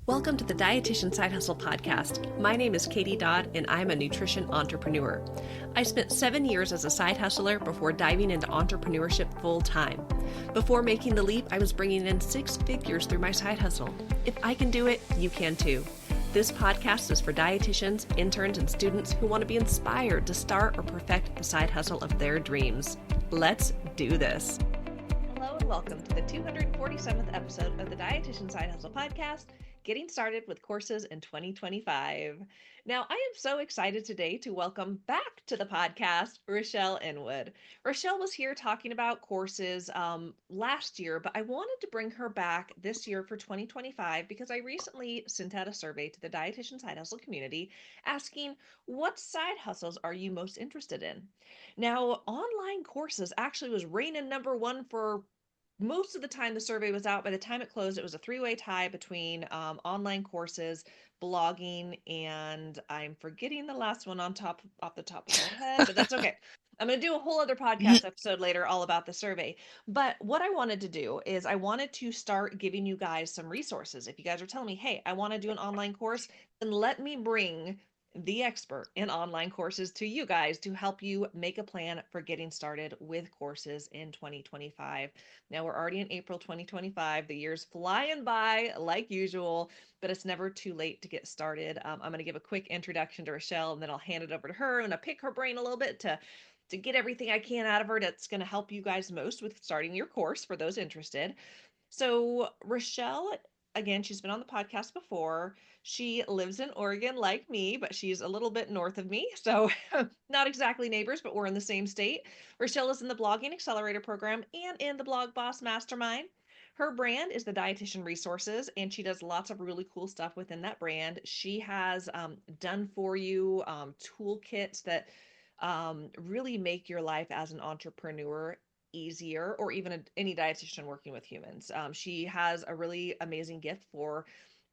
Welcome to the Dietitian Side Hustle podcast. My name is Katie Dodd, and I'm a nutrition entrepreneur. I spent 7 years as a side hustler before diving into entrepreneurship full time. Before making the leap, I was bringing in 6 figures through my side hustle. If I can do it, you can too. This podcast is for dietitians, interns, and students who want to be inspired to start or perfect the side hustle of their dreams. Let's do this. Hello and welcome to the 247th episode of the Dietitian Side Hustle podcast, getting started with courses in 2025. Now, I am so excited today to welcome back to the podcast, Rochelle Inwood. Rochelle was here talking about courses last year, but I wanted to bring her back this year for 2025 because I recently sent out a survey to the Dietitian Side Hustle community asking, what side hustles are you most interested in? Now, online courses actually was reigning number one for most of the time the survey was out. By the time it closed, it was a three-way tie between online courses, blogging, and I'm forgetting the last one off the top of my head, but that's okay. I'm going to do a whole other podcast episode later all about the survey. But what I wanted to do is I wanted to start giving you guys some resources. If you guys are telling me, hey, I want to do an online course, then let me bring the expert in online courses to you guys to help you make a plan for getting started with courses in 2025. Now we're already in April 2025. The year's flying by like usual, but it's never too late to get started. I'm going to give a quick introduction to Rochelle, and then I'll hand it over to her. I'm going to pick her brain a little bit to get everything I can out of her that's going to help you guys most with starting your course for those interested. So Rochelle, again, she's been on the podcast before. She lives in Oregon like me, but she's a little bit north of me. So not exactly neighbors, but we're in the same state. Rochelle is in the Blogging Accelerator program and in the Blog Boss Mastermind. Her brand is the Dietitian Resources, and she does lots of really cool stuff within that brand. She has done for you toolkits that really make your life as an entrepreneur easier, or even any dietitian working with humans. She has a really amazing gift for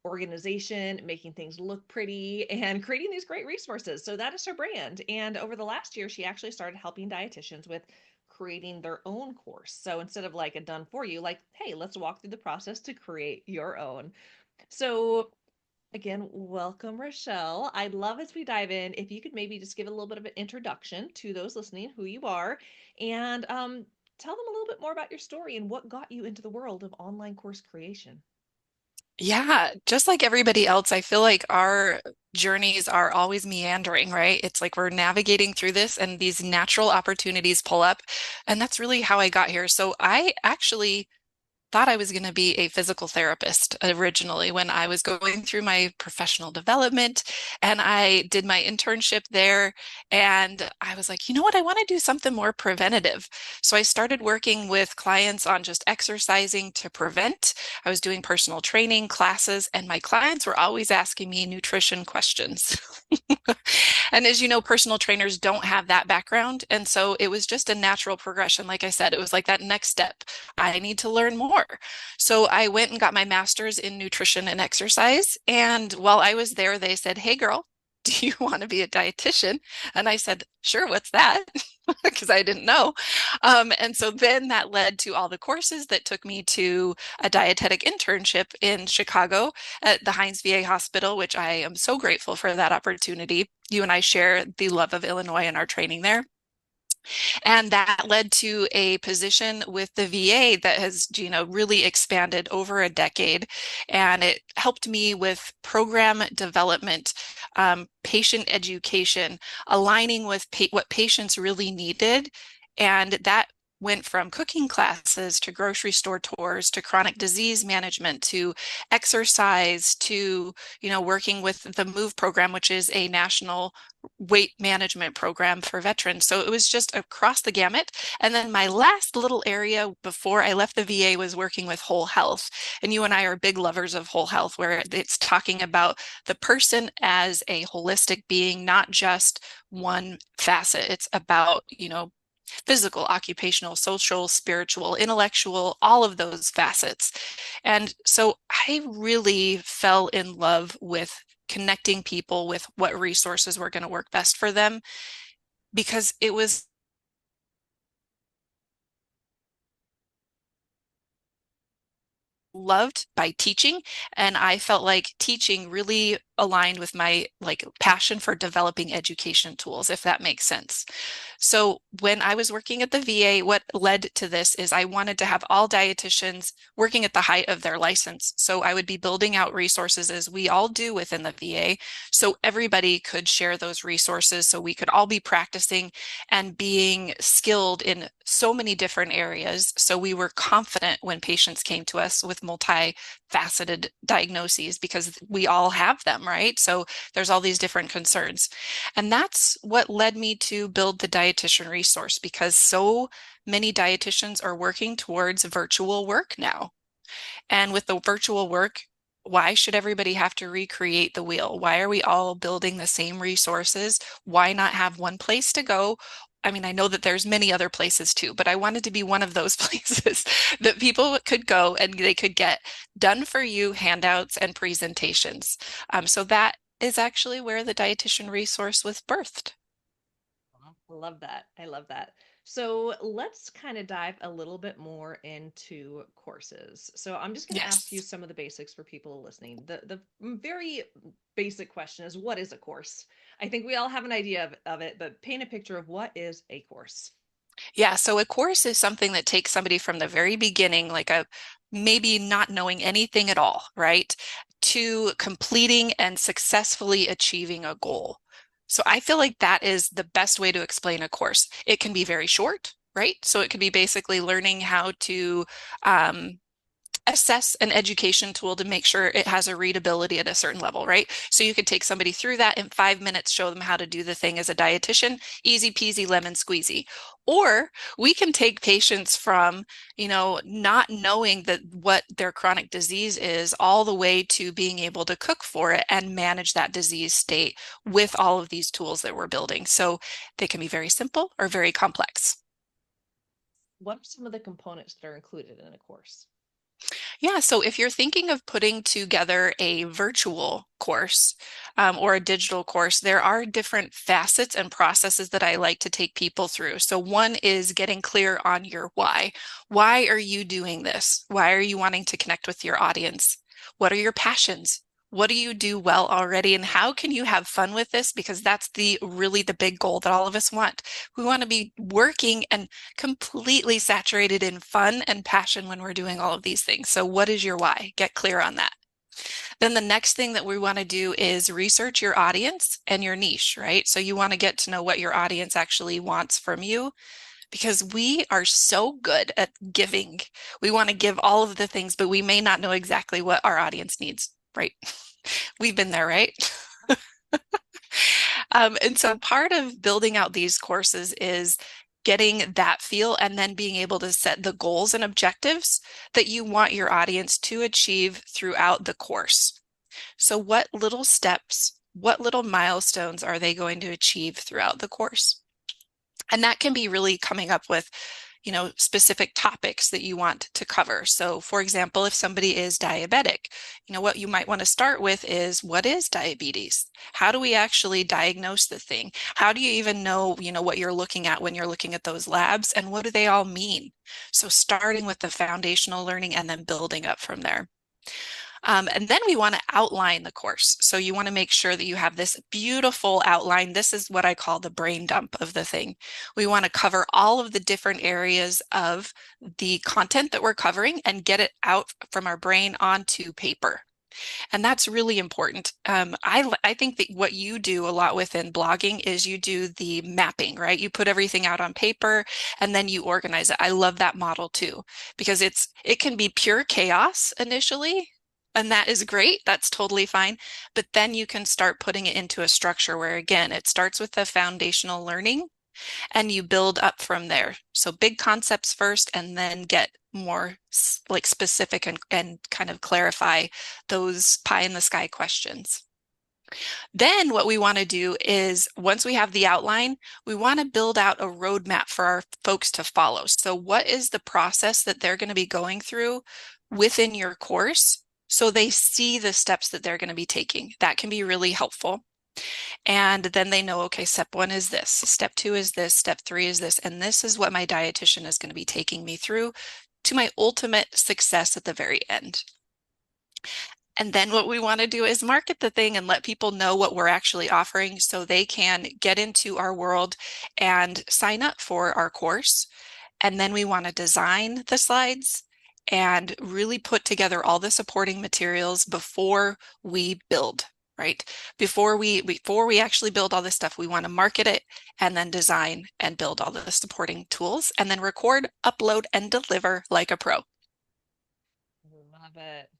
organization, making things look pretty, and creating these great resources. So that is her brand. And over the last year, she actually started helping dietitians with creating their own course. So instead of like a done for you, like, hey, let's walk through the process to create your own. So again, welcome, Rochelle. I'd love as we dive in, if you could maybe just give a little bit of an introduction to those listening, who you are, and tell them a little bit more about your story and what got you into the world of online course creation. Yeah, just like everybody else, I feel like our journeys are always meandering, right? It's like we're navigating through this and these natural opportunities pull up. And that's really how I got here. So I actually thought I was going to be a physical therapist originally when I was going through my professional development, and I did my internship there. And I was like, you know what? I want to do something more preventative. So I started working with clients on just exercising to prevent. I was doing personal training classes, and my clients were always asking me nutrition questions. And as you know, personal trainers don't have that background. And so it was just a natural progression. Like I said, it was like that next step. I need to learn more. So I went and got my master's in nutrition and exercise. And while I was there, they said, hey, girl, do you want to be a dietitian? And I said, sure, what's that? Because I didn't know. And so then that led to all the courses that took me to a dietetic internship in Chicago at the Heinz VA Hospital, which I am so grateful for that opportunity. You and I share the love of Illinois and our training there. And that led to a position with the VA that has, really expanded over a decade. And it helped me with program development, patient education, aligning with what patients really needed. And that went from cooking classes to grocery store tours to chronic disease management to exercise to, working with the MOVE program, which is a national weight management program for veterans. So it was just across the gamut. And then my last little area before I left the VA was working with whole health. And you and I are big lovers of whole health, where it's talking about the person as a holistic being, not just one facet. It's about, physical, occupational, social, spiritual, intellectual, all of those facets. And so I really fell in love with connecting people with what resources were going to work best for them, because it was loved by teaching, and I felt like teaching really aligned with my like passion for developing education tools, if that makes sense. So when I was working at the VA, what led to this is I wanted to have all dietitians working at the height of their license. So I would be building out resources as we all do within the VA, so everybody could share those resources, so we could all be practicing and being skilled in so many different areas. So we were confident when patients came to us with multifaceted diagnoses, because we all have them, right? So there's all these different concerns. And that's what led me to build the dietitian resource, because so many dietitians are working towards virtual work now. And with the virtual work, why should everybody have to recreate the wheel? Why are we all building the same resources? Why not have one place to go? I mean, I know that there's many other places too, but I wanted to be one of those places that people could go and they could get done for you handouts and presentations. So that is actually where the dietitian resource was birthed. I love that. I love that. So let's kind of dive a little bit more into courses. So I'm just going to ask you Yes. some of the basics for people listening. The very basic question is, what is a course? I think we all have an idea of it, but paint a picture of what is a course. Yeah, so a course is something that takes somebody from the very beginning, like a maybe not knowing anything at all, right, to completing and successfully achieving a goal. So I feel like that is the best way to explain a course. It can be very short, right? So it could be basically learning how to um, assess an education tool to make sure it has a readability at a certain level, right? So you could take somebody through that in 5 minutes, show them how to do the thing as a dietitian, easy peasy lemon squeezy. Or we can take patients from, not knowing that what their chronic disease is, all the way to being able to cook for it and manage that disease state with all of these tools that we're building. So they can be very simple or very complex. What are some of the components that are included in a course? Yeah, so if you're thinking of putting together a virtual course or a digital course, there are different facets and processes that I like to take people through. So one is getting clear on your why. Why are you doing this? Why are you wanting to connect with your audience? What are your passions? What do you do well already? And how can you have fun with this? Because that's really the big goal that all of us want. We want to be working and completely saturated in fun and passion when we're doing all of these things. So what is your why? Get clear on that. Then the next thing that we want to do is research your audience and your niche, right? So you want to get to know what your audience actually wants from you, because we are so good at giving. We want to give all of the things, but we may not know exactly what our audience needs, right? We've been there, right? And so part of building out these courses is getting that feel and then being able to set the goals and objectives that you want your audience to achieve throughout the course. So what little steps, what little milestones are they going to achieve throughout the course? And that can be really coming up with, specific topics that you want to cover. So for example, if somebody is diabetic, what you might want to start with is, what is diabetes? How do we actually diagnose the thing? How do you even know, what you're looking at when you're looking at those labs, and what do they all mean? So starting with the foundational learning and then building up from there. And then we want to outline the course. So you want to make sure that you have this beautiful outline. This is what I call the brain dump of the thing. We want to cover all of the different areas of the content that we're covering and get it out from our brain onto paper. And that's really important. I think that what you do a lot within blogging is you do the mapping, right? You put everything out on paper and then you organize it. I love that model too, because it can be pure chaos initially. And that is great. That's totally fine. But then you can start putting it into a structure where, again, it starts with the foundational learning and you build up from there. So big concepts first, and then get more like specific and kind of clarify those pie in the sky questions. Then what we want to do is, once we have the outline, we want to build out a roadmap for our folks to follow. So what is the process that they're going to be going through within your course, so they see the steps that they're going to be taking? That can be really helpful. And then they know, okay, step one is this, step two is this, step three is this, and this is what my dietitian is going to be taking me through to my ultimate success at the very end. And then what we want to do is market the thing and let people know what we're actually offering so they can get into our world and sign up for our course. And then we want to design the slides and really put together all the supporting materials before we build, right? Before we actually build all this stuff, we want to market it and then design and build all the supporting tools and then record, upload, and deliver like a pro. Love it.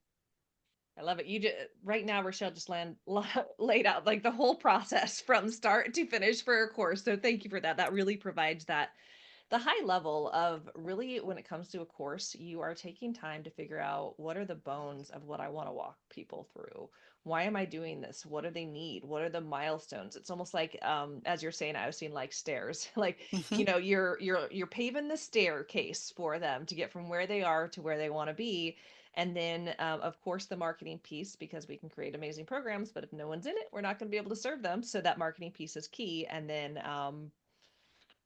I love it. You just right now, Rochelle just laid out like the whole process from start to finish for a course. So thank you for that. That really provides that the high level of really when it comes to a course, you are taking time to figure out what are the bones of what I want to walk people through. Why am I doing this? What do they need? What are the milestones? It's almost like as you're saying, I was seeing like stairs. Like, Mhm. you're paving the staircase for them to get from where they are to where they want to be. And then, of course, the marketing piece, because we can create amazing programs, but if no one's in it, we're not going to be able to serve them. So that marketing piece is key. And then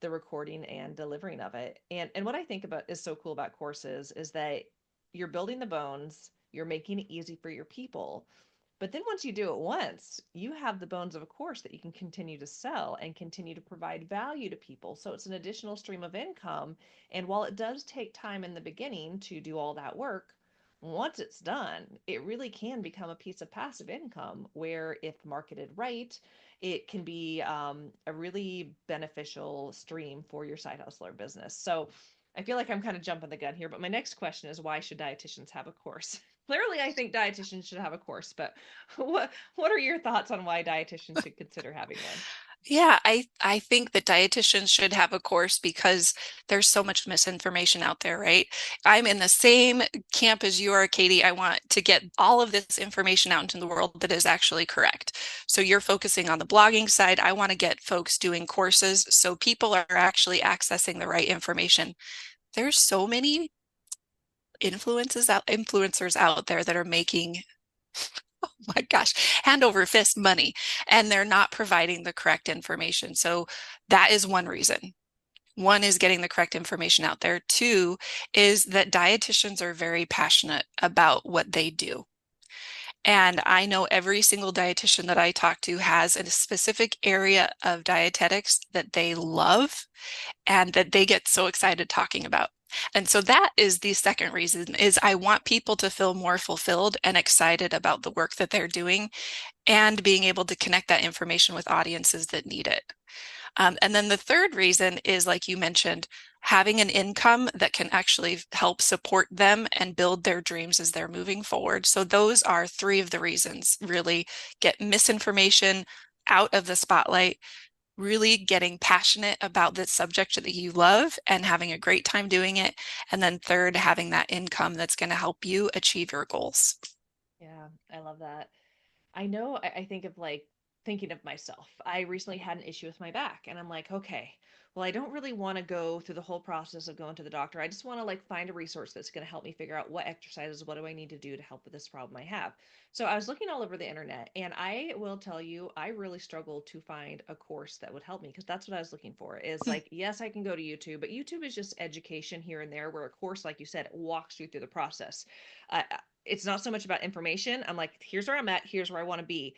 the recording and delivering of it. And what I think about is so cool about courses is that you're building the bones, you're making it easy for your people. But then once you do it once, you have the bones of a course that you can continue to sell and continue to provide value to people. So it's an additional stream of income. And while it does take time in the beginning to do all that work, once it's done, it really can become a piece of passive income where, if marketed right, it can be a really beneficial stream for your side hustler business. So I feel like I'm kind of jumping the gun here, but my next question is, why should dietitians have a course? Clearly, I think dietitians should have a course, but what are your thoughts on why dietitians should consider having one? Yeah, I think that dietitians should have a course because there's so much misinformation out there, right? I'm in the same camp as you are, Katie. I want to get all of this information out into the world that is actually correct. So you're focusing on the blogging side. I want to get folks doing courses so people are actually accessing the right information. There's so many influencers out there that are making, oh my gosh, hand over fist money, and they're not providing the correct information. So that is one reason. One is getting the correct information out there. Two is that dietitians are very passionate about what they do. And I know every single dietitian that I talk to has a specific area of dietetics that they love and that they get so excited talking about. And so that is the second reason is I want people to feel more fulfilled and excited about the work that they're doing and being able to connect that information with audiences that need it. And then the third reason is, like you mentioned, having an income that can actually help support them and build their dreams as they're moving forward. So those are three of the reasons, really get misinformation out of the spotlight, really getting passionate about the subject that you love and having a great time doing it. And then third, having that income that's going to help you achieve your goals. Yeah, I love that. I know I think of like thinking of myself. I recently had an issue with my back and I'm like, okay, well, I don't really want to go through the whole process of going to the doctor. I just want to like find a resource that's going to help me figure out what exercises, what do I need to do to help with this problem I have. So I was looking all over the internet and I will tell you, I really struggled to find a course that would help me because that's what I was looking for is like, yes, I can go to YouTube, but YouTube is just education here and there where a course, like you said, walks you through the process. Uh, it's not so much about information. I'm like, here's where I'm at, here's where I want to be.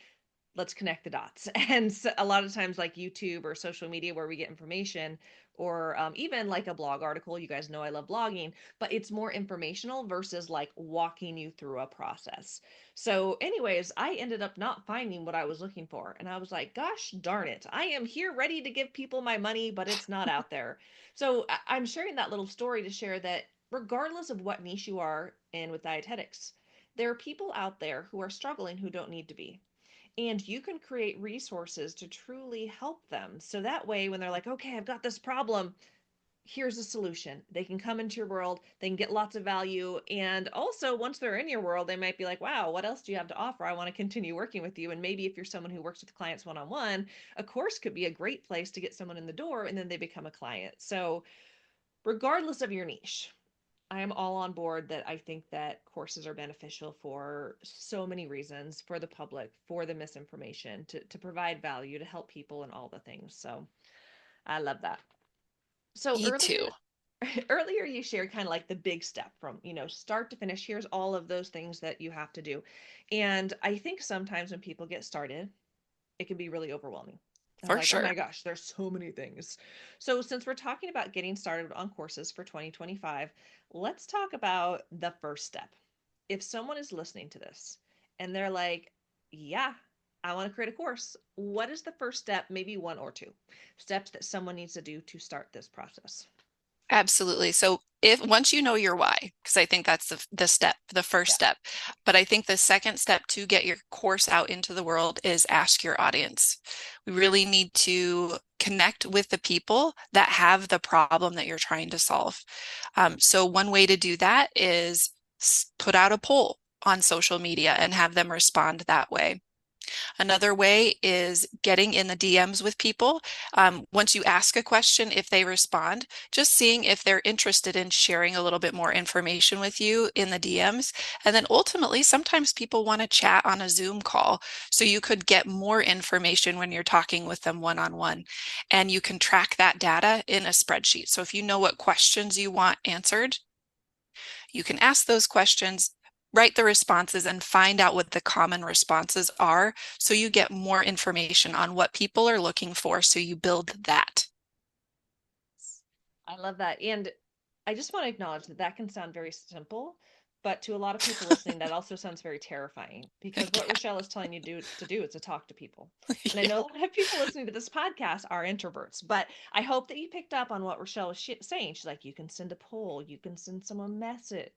Let's connect the dots. And so a lot of times, like YouTube or social media, where we get information, or even like a blog article, you guys know I love blogging, but it's more informational versus like walking you through a process. So, anyways, I ended up not finding what I was looking for. And I was like, gosh darn it, I am here ready to give people my money, but it's not out there. So, I'm sharing that little story to share that regardless of what niche you are in with dietetics, there are people out there who are struggling who don't need to be. And you can create resources to truly help them. So that way, when they're like, okay, I've got this problem, here's a solution. They can come into your world, they can get lots of value. And also, once they're in your world, they might be like, wow, what else do you have to offer? I want to continue working with you. And maybe if you're someone who works with clients one on one, a course could be a great place to get someone in the door and then they become a client. So, regardless of your niche, I am all on board that I think that courses are beneficial for so many reasons for the public, for the misinformation, to provide value, to help people and all the things. So I love that. So Me earlier, too. earlier you shared kind of like the big step from, start to finish. Here's all of those things that you have to do. And I think sometimes when people get started, it can be really overwhelming. They're For like, oh my sure. gosh, there's so many things. So, since we're talking about getting started on courses for 2025, let's talk about the first step. If someone is listening to this and they're like, yeah, I want to create a course, what is the first step, maybe one or two steps that someone needs to do to start this process? Absolutely. So if once you know your why, because I think that's the step, the first Yeah. step. But I think the second step to get your course out into the world is ask your audience. We really need to connect with the people that have the problem that you're trying to solve. So one way to do that is put out a poll on social media and have them respond that way. Another way is getting in the DMs with people. Once you ask a question, if they respond, just seeing if they're interested in sharing a little bit more information with you in the DMs. And then ultimately, sometimes people want to chat on a Zoom call. So you could get more information when you're talking with them one-on-one. And you can track that data in a spreadsheet. So if you know what questions you want answered, you can ask those questions, write the responses, and find out what the common responses are so you get more information on what people are looking for. So you build that. I love that. And I just want to acknowledge that that can sound very simple, but to a lot of people listening, that also sounds very terrifying because what Rochelle is telling you to do is to talk to people. And I Yeah. know a lot of people listening to this podcast are introverts, but I hope that you picked up on what Rochelle was saying. She's like, you can send a poll, you can send someone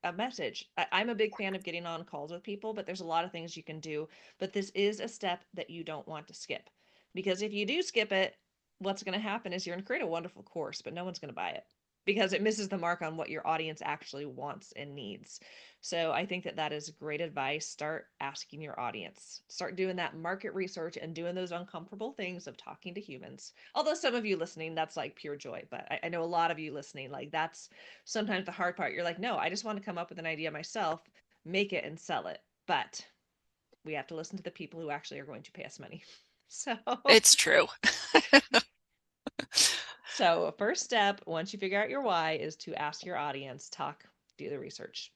a message. I'm a big fan of getting on calls with people, but there's a lot of things you can do. But this is a step that you don't want to skip because if you do skip it, what's going to happen is you're going to create a wonderful course, but no one's going to buy it because it misses the mark on what your audience actually wants and needs. So I think that that is great advice. Start asking your audience. Start doing that market research and doing those uncomfortable things of talking to humans. Although some of you listening, that's like pure joy. But I know a lot of you listening, like that's sometimes the hard part. You're like, no, I just want to come up with an idea myself, make it and sell it. But we have to listen to the people who actually are going to pay us money. So It's true. So, first step, once you figure out your why, is to ask your audience, talk, do the research.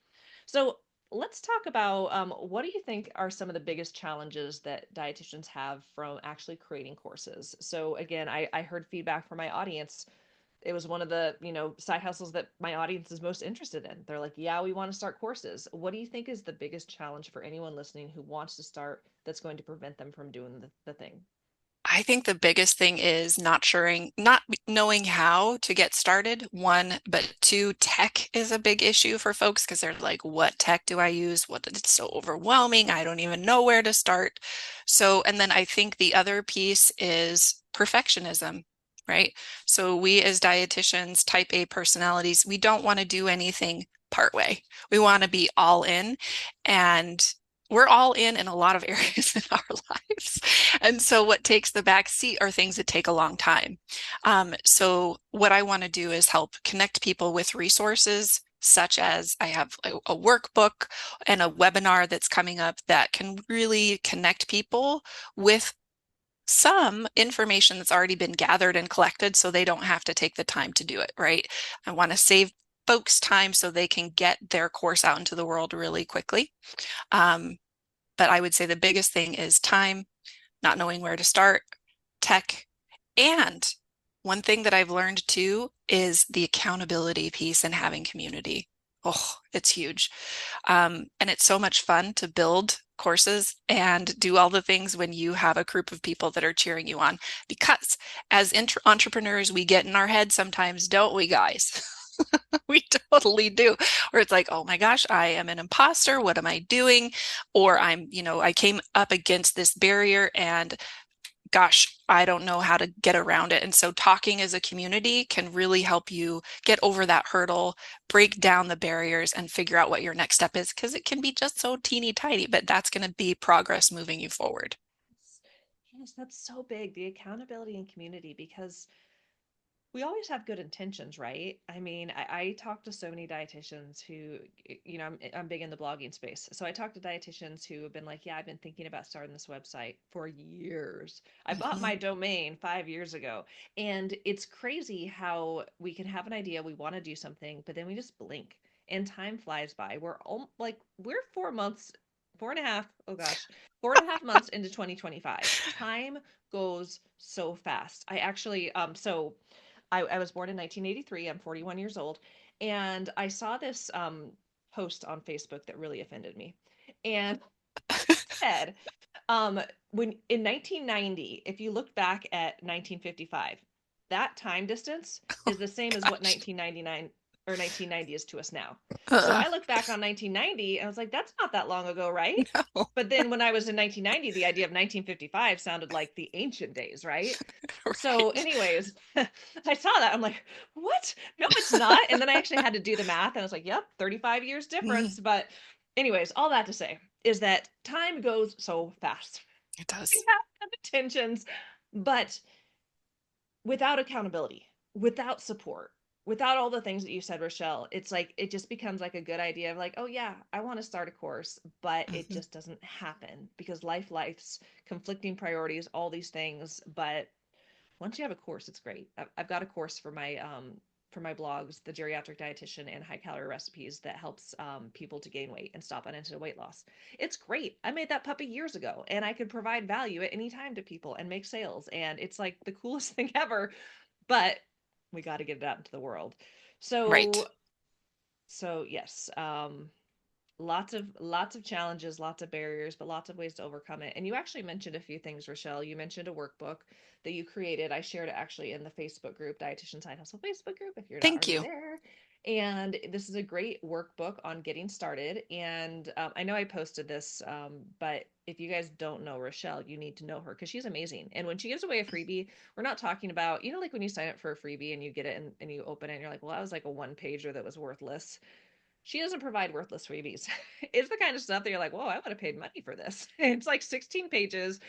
So, let's talk about what do you think are some of the biggest challenges that dietitians have from actually creating courses? So, again, I heard feedback from my audience. It was one of the, side hustles that my audience is most interested in. They're like, yeah, we want to start courses. What do you think is the biggest challenge for anyone listening who wants to start that's going to prevent them from doing the thing? I think the biggest thing is not knowing how to get started, one, but two, tech is a big issue for folks because they're like, what tech do I use? It's so overwhelming. I don't even know where to start. So, and then I think the other piece is perfectionism, right? So we as dietitians, type A personalities, we don't want to do anything partway. We want to be all in, and we're all in a lot of areas in our lives. And so what takes the back seat are things that take a long time. So what I want to do is help connect people with resources such as I have a workbook and a webinar that's coming up that can really connect people with some information that's already been gathered and collected so they don't have to take the time to do it, right? I want to save folks time so they can get their course out into the world really quickly. Um, but I would say the biggest thing is time, not knowing where to start, tech, and one thing that I've learned too is the accountability piece and having community. Oh, it's huge. And it's so much fun to build courses and do all the things when you have a group of people that are cheering you on. Because as entrepreneurs, we get in our head sometimes, don't we, guys? We totally do. Where it's like, oh my gosh, I am an imposter. What am I doing? Or I came up against this barrier and gosh, I don't know how to get around it. And so talking as a community can really help you get over that hurdle, break down the barriers, and figure out what your next step is because it can be just so teeny tiny, but that's going to be progress moving you forward. Yes, that's so big, the accountability and community, because we always have good intentions, right? I mean, I talk to so many dietitians who, I'm big in the blogging space. So I talk to dietitians who have been like, yeah, I've been thinking about starting this website for years. I bought Hmm. my domain 5 years ago. And it's crazy how we can have an idea, we want to do something, but then we just blink and time flies by. We're 4 months, 4.5, oh gosh, 4.5 months into 2025. Time goes so fast. I was born in 1983. I'm 41 years old. And I saw this post on Facebook that really offended me. And said, um, when in 1990, if you look back at 1955, that time distance Oh is the same as what gosh. 1999 or 1990 is to us now. So Uh, I look back on 1990 and I was like, that's not that long ago, right? no. But then when I was in 1990, the idea of 1955 sounded like the ancient days, right? So, Right. anyways, I saw that. I'm like, what? No, it's not. And then I actually had to do the math and I was like, yep, 35 years Mm, difference. But, anyways, all that to say is that time goes so fast. it We does. have intentions, but without accountability, without support, without all the things that you said, Rochelle, it's like it just becomes like a good idea of like, oh yeah, I want to start a course, but it Hmm. just doesn't happen because life's conflicting priorities, all these things. But once you have a course, it's great. I've got a course for my blogs, the geriatric dietitian and high calorie recipes that helps people to gain weight and stop unintended weight loss. It's great. I made that puppy years ago, and I could provide value at any time to people and make sales, and it's like the coolest thing ever. But we got to get it out into the world. Right. So yes, lots of challenges, lots of barriers, but lots of ways to overcome it. And you actually mentioned a few things, Rochelle. You mentioned a workbook that you created. I shared it actually in the Facebook group, Dietitian Side Hustle Facebook group, if you're not Thank already you. there. And this is a great workbook on getting started. And I know I posted this, but if you guys don't know Rochelle, you need to know her because she's amazing. And when she gives away a freebie, we're not talking about, like when you sign up for a freebie and you get it and you open it and you're like, well, that was like a one pager that was worthless. She doesn't provide worthless freebies. It's the kind of stuff that you're like, whoa, I would have paid money for this. It's like 16 pages,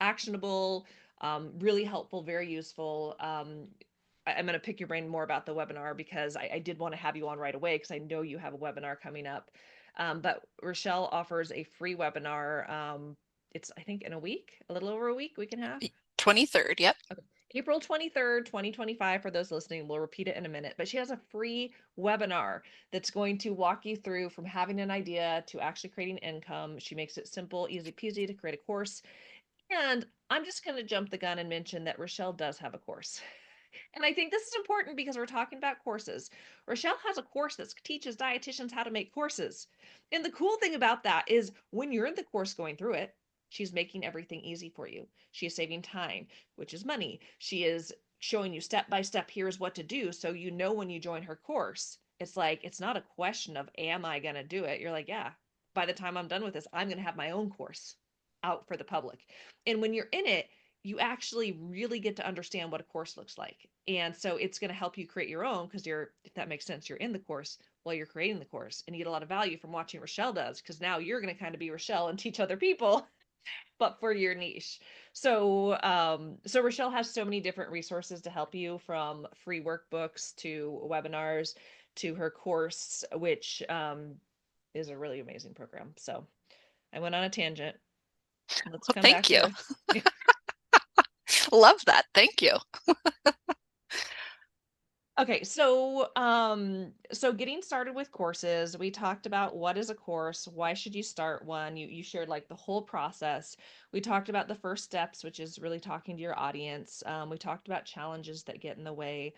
actionable, really helpful, very useful. I'm going to pick your brain more about the webinar because I did want to have you on right away because I know you have a webinar coming up. But Rochelle offers a free webinar. It's, I think, in a week, a little over a week and a half. 23rd. Yep. Okay. April 23rd, 2025, for those listening. We'll repeat it in a minute. But she has a free webinar that's going to walk you through from having an idea to actually creating income. She makes it simple, easy peasy to create a course. And I'm just going to jump the gun and mention that Rochelle does have a course. And I think this is important because we're talking about courses. Rochelle has a course that teaches dietitians how to make courses. And the cool thing about that is when you're in the course going through it, she's making everything easy for you. She is saving time, which is money. She is showing you step by step, here's what to do. So you know when you join her course, it's like, it's not a question of, am I going to do it? You're like, yeah, by the time I'm done with this, I'm going to have my own course out for the public. And when you're in it, you actually really get to understand what a course looks like. And so it's going to help you create your own because if that makes sense, you're in the course while you're creating the course and you get a lot of value from watching Rochelle does because now you're going to kind of be Rochelle and teach other people, but for your niche. So Rochelle has so many different resources to help you from free workbooks to webinars to her course, which is a really amazing program. So I went on a tangent. Let's Well, come back thank you. to Love that. Thank you. Okay, so getting started with courses, we talked about what is a course, why should you start one? You shared like the whole process. We talked about the first steps, which is really talking to your audience. We talked about challenges that get in the way.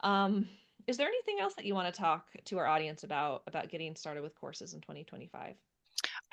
Um, is there anything else that you want to talk to our audience about getting started with courses in 2025?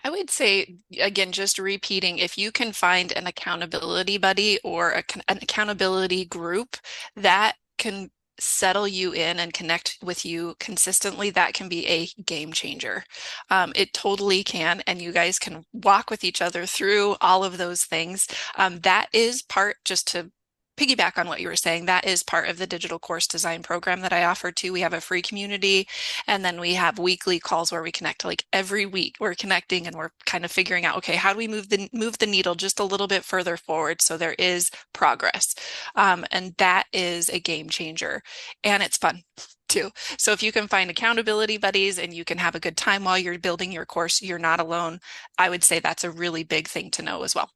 I would say, again, just repeating, if you can find an accountability buddy or an accountability group that can settle you in and connect with you consistently, that can be a game changer. It totally can. And you guys can walk with each other through all of those things. That is part just to piggyback on what you were saying, that is part of the digital course design program that I offer too. We have a free community, and then we have weekly calls where we connect. Like every week we're connecting and we're kind of figuring out, okay, how do we move the needle just a little bit further forward so there is progress. And that is a game changer, and it's fun too. So if you can find accountability buddies and you can have a good time while you're building your course, you're not alone. I would say that's a really big thing to know as well.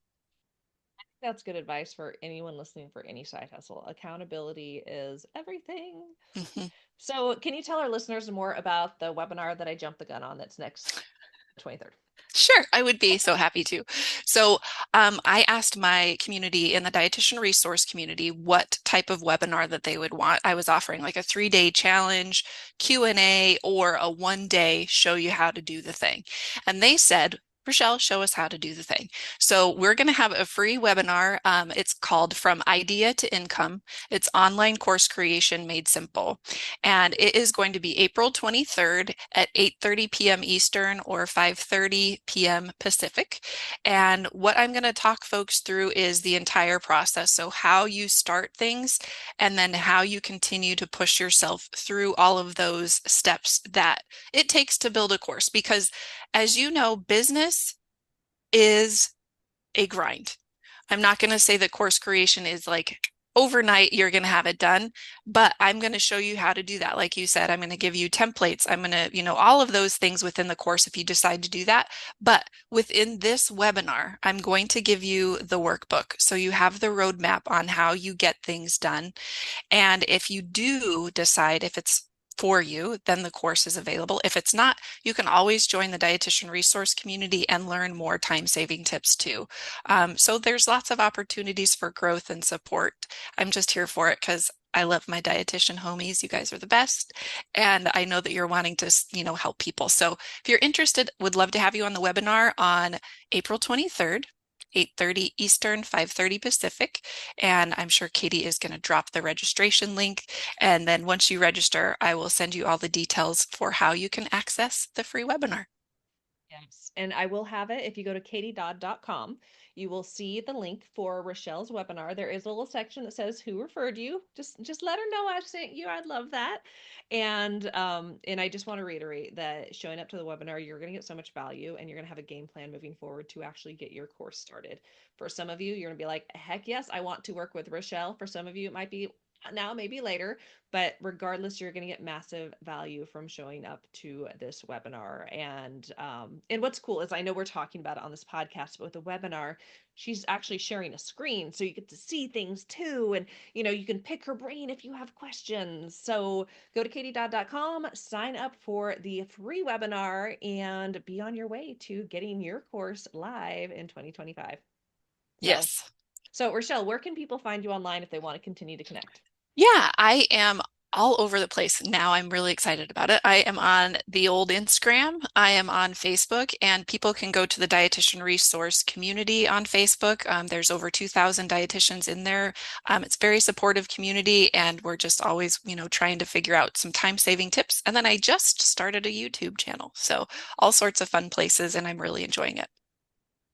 That's good advice for anyone listening for any side hustle. Accountability is everything. Mhm. So, can you tell our listeners more about the webinar that I jumped the gun on that's next 23rd? Sure, I would be so happy to. So, I asked my community in the dietitian resource community what type of webinar that they would want. I was offering like a 3-day challenge, Q&A, or a 1-day show you how to do the thing. And they said, Rochelle, show us how to do the thing. So we're going to have a free webinar. It's called From Idea to Income. It's online course creation made simple. And it is going to be April 23rd at 8:30 p.m. Eastern or 5:30 p.m. Pacific. And what I'm going to talk folks through is the entire process. So how you start things and then how you continue to push yourself through all of those steps that it takes to build a course. Because as you know, business is a grind. I'm not going to say that course creation is like overnight you're going to have it done, but I'm going to show you how to do that. Like you said, I'm going to give you templates. I'm going to, all of those things within the course if you decide to do that. But within this webinar, I'm going to give you the workbook. So you have the roadmap on how you get things done. And if you do decide if it's for you, then the course is available. If it's not, you can always join the dietitian resource community and learn more time-saving tips too. So there's lots of opportunities for growth and support. I'm just here for it because I love my dietitian homies. You guys are the best. And I know that you're wanting to, help people. So if you're interested, would love to have you on the webinar on April 23rd. 8:30 Eastern, 5:30 Pacific. And I'm sure Katie is going to drop the registration link. And then once you register, I will send you all the details for how you can access the free webinar. Yes. And I will have it. If you go to katiedodd.com, you will see the link for Rochelle's webinar. There is a little section that says who referred you. Just let her know I sent you. I'd love that. And I just want to reiterate that showing up to the webinar, you're going to get so much value and you're going to have a game plan moving forward to actually get your course started. For some of you, you're going to be like, heck yes, I want to work with Rochelle. For some of you, it might be now, maybe later, but regardless, you're going to get massive value from showing up to this webinar. And what's cool is I know we're talking about it on this podcast, but with the webinar, she's actually sharing a screen, so you get to see things too, and you can pick her brain if you have questions. So go to katiedodd.com, sign up for the free webinar, and be on your way to getting your course live in 2025. So, Yes. so Rochelle, where can people find you online if they want to continue to connect? Yeah, I am all over the place now. I'm really excited about it. I am on the old Instagram. I am on Facebook, and people can go to the Dietitian Resource community on Facebook. There's over 2,000 dietitians in there. It's a very supportive community, and we're just always, trying to figure out some time-saving tips. And then I just started a YouTube channel, so all sorts of fun places, and I'm really enjoying it.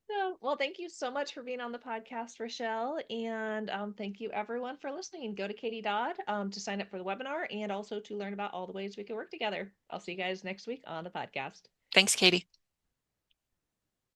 So, well, thank you so much for being on the podcast, Rochelle. And thank you, everyone, for listening. Go to Katie Dodd to sign up for the webinar and also to learn about all the ways we can work together. I'll see you guys next week on the podcast. Thanks, Katie.